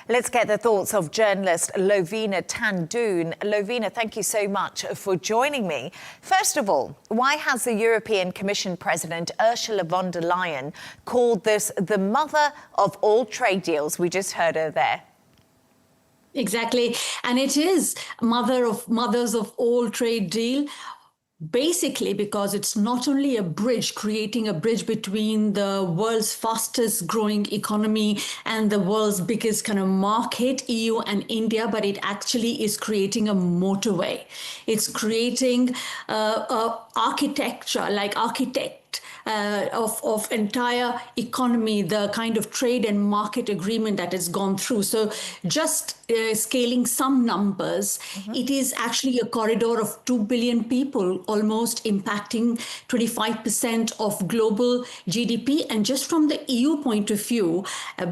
Let's get the thoughts of journalist Loveena Tandon. Loveena, thank you so much for joining me. First of all, why has the European Commission President Ursula von der Leyen called this the mother of all trade deals? We just heard her there. Exactly. And it is mothers of all trade deal. Basically, because it's not only a bridge, creating a bridge between the world's fastest growing economy and the world's biggest kind of market, EU and India, but it actually is creating a motorway. It's creating architecture, like architect of entire economy, the kind of trade and market agreement that has gone through. So just scaling some numbers, it is actually a corridor of 2 billion people, almost impacting 25% of global GDP. And just from the EU point of view,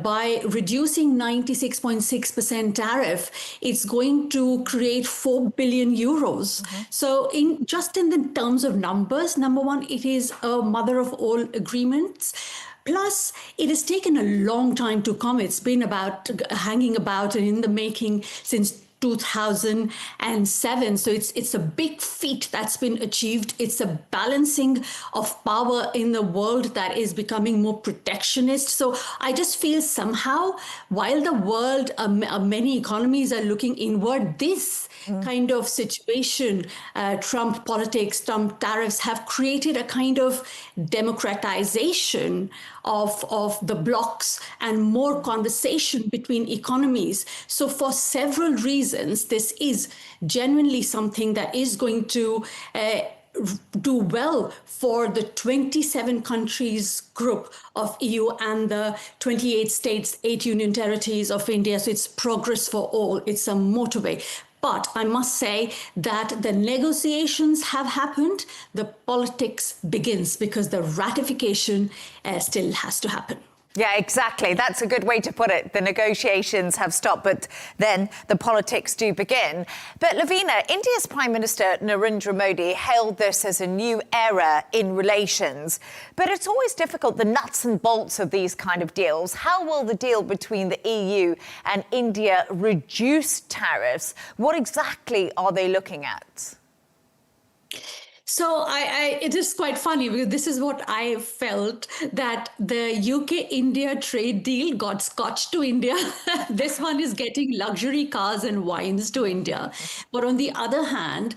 by reducing 96.6% tariff, it's going to create 4 billion euros. So in the terms of numbers, number one, it is a mother of all agreements. Plus, it has taken a long time to come. It's been hanging about and in the making since 2007. So it's a big feat that's been achieved. It's a balancing of power in the world that is becoming more protectionist. So I just feel somehow, while the world, many economies are looking inward, this kind of situation, Trump politics, Trump tariffs have created a kind of democratization of the blocks and more conversation between economies. So for several reasons, this is genuinely something that is going to do well for the 27 countries group of EU and the 28 states, 8 union territories of India. So it's progress for all. It's a motorway. But I must say that the negotiations have happened. The politics begins because the ratification still has to happen. Yeah, exactly. That's a good way to put it. The negotiations have stopped, but then the politics do begin. But Loveena, India's Prime Minister Narendra Modi hailed this as a new era in relations. But it's always difficult, the nuts and bolts of these kind of deals. How will the deal between the EU and India reduce tariffs? What exactly are they looking at? So it is quite funny because this is what I felt, that the UK-India trade deal got scotch to India. This one is getting luxury cars and wines to India. But on the other hand,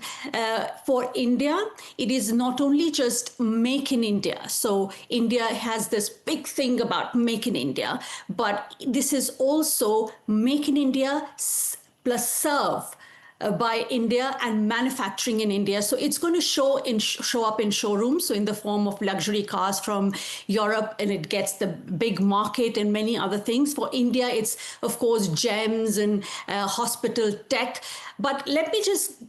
for India, it is not only just make in India. So India has this big thing about make in India, but this is also make in India plus serve by India and manufacturing in India. So it's going to show up in showrooms, so in the form of luxury cars from Europe, and it gets the big market and many other things. For India, it's, of course, gems and hospital tech. But let me just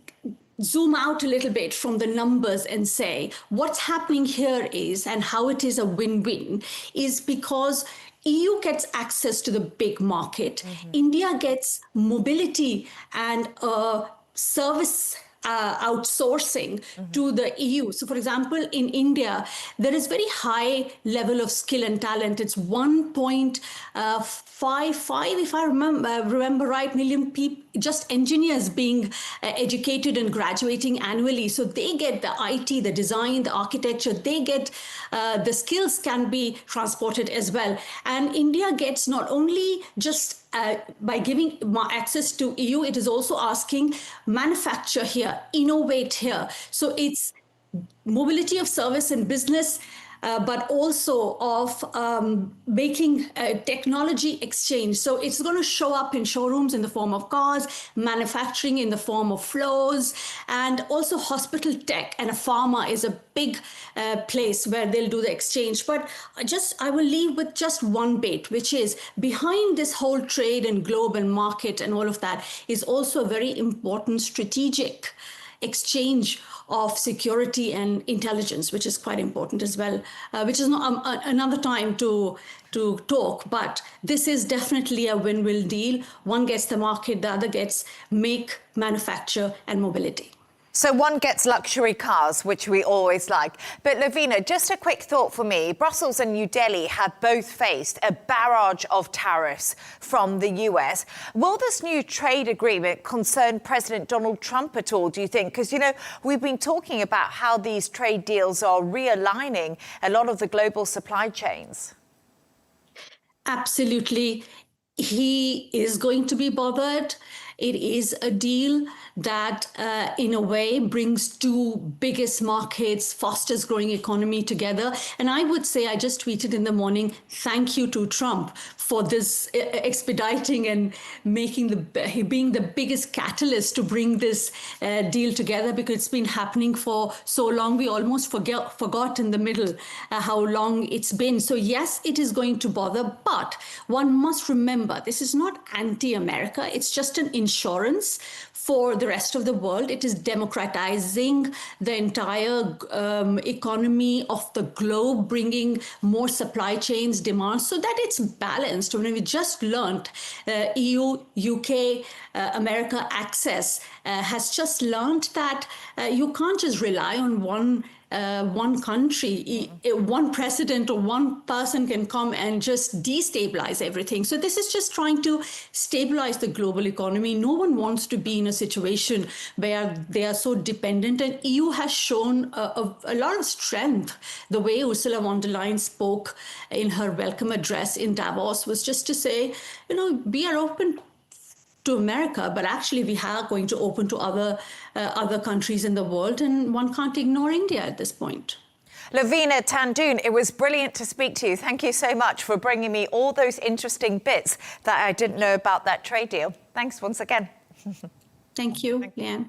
zoom out a little bit from the numbers and say what's happening here is, and how it is a win-win, is because EU gets access to the big market. India gets mobility and service outsourcing to the EU. So for example, in India, there is very high level of skill and talent. It's 1.55, if I remember right, million people, just engineers being educated and graduating annually. So they get the IT, the design, the architecture, they get the skills can be transported as well. And India gets not only just by giving access to EU, it is also asking manufacture here, innovate here. So it's mobility of service and business, but also of making technology exchange. So it's going to show up in showrooms in the form of cars, manufacturing in the form of flows, and also hospital tech and a pharma is a big place where they'll do the exchange. But I will leave with just one bit, which is behind this whole trade and globe and market and all of that is also a very important strategic exchange of security and intelligence, which is quite important as well, which is not another time to talk. But this is definitely a win-win deal. One gets the market, the other gets make, manufacture, and mobility. So one gets luxury cars, which we always like. But Loveena, just a quick thought for me. Brussels and New Delhi have both faced a barrage of tariffs from the US. Will this new trade agreement concern President Donald Trump at all, do you think? Because, we've been talking about how these trade deals are realigning a lot of the global supply chains. Absolutely. He is going to be bothered. It is a deal that, in a way, brings two biggest markets, fastest growing economy together. And I would say, I just tweeted in the morning, thank you to Trump for this expediting and being the biggest catalyst to bring this deal together, because it's been happening for so long. We almost forgot in the middle how long it's been. So yes, it is going to bother, but one must remember, this is not anti-America. It's just an insurance for the rest of the world. It is democratizing the entire economy of the globe, bringing more supply chains, demand, so that it's balanced. When we just learned, EU, UK, America access has just learned that you can't just rely on one country, one president or one person can come and just destabilize everything. So this is just trying to stabilize the global economy. No one wants to be in a situation where they are so dependent. And EU has shown a lot of strength. The way Ursula von der Leyen spoke in her welcome address in Davos was just to say, we are open to America, but actually we are going to open to other countries in the world, and one can't ignore India at this point. Loveena Tandon, it was brilliant to speak to you. Thank you so much for bringing me all those interesting bits that I didn't know about that trade deal. Thanks once again. Thank you, Leigh-Ann.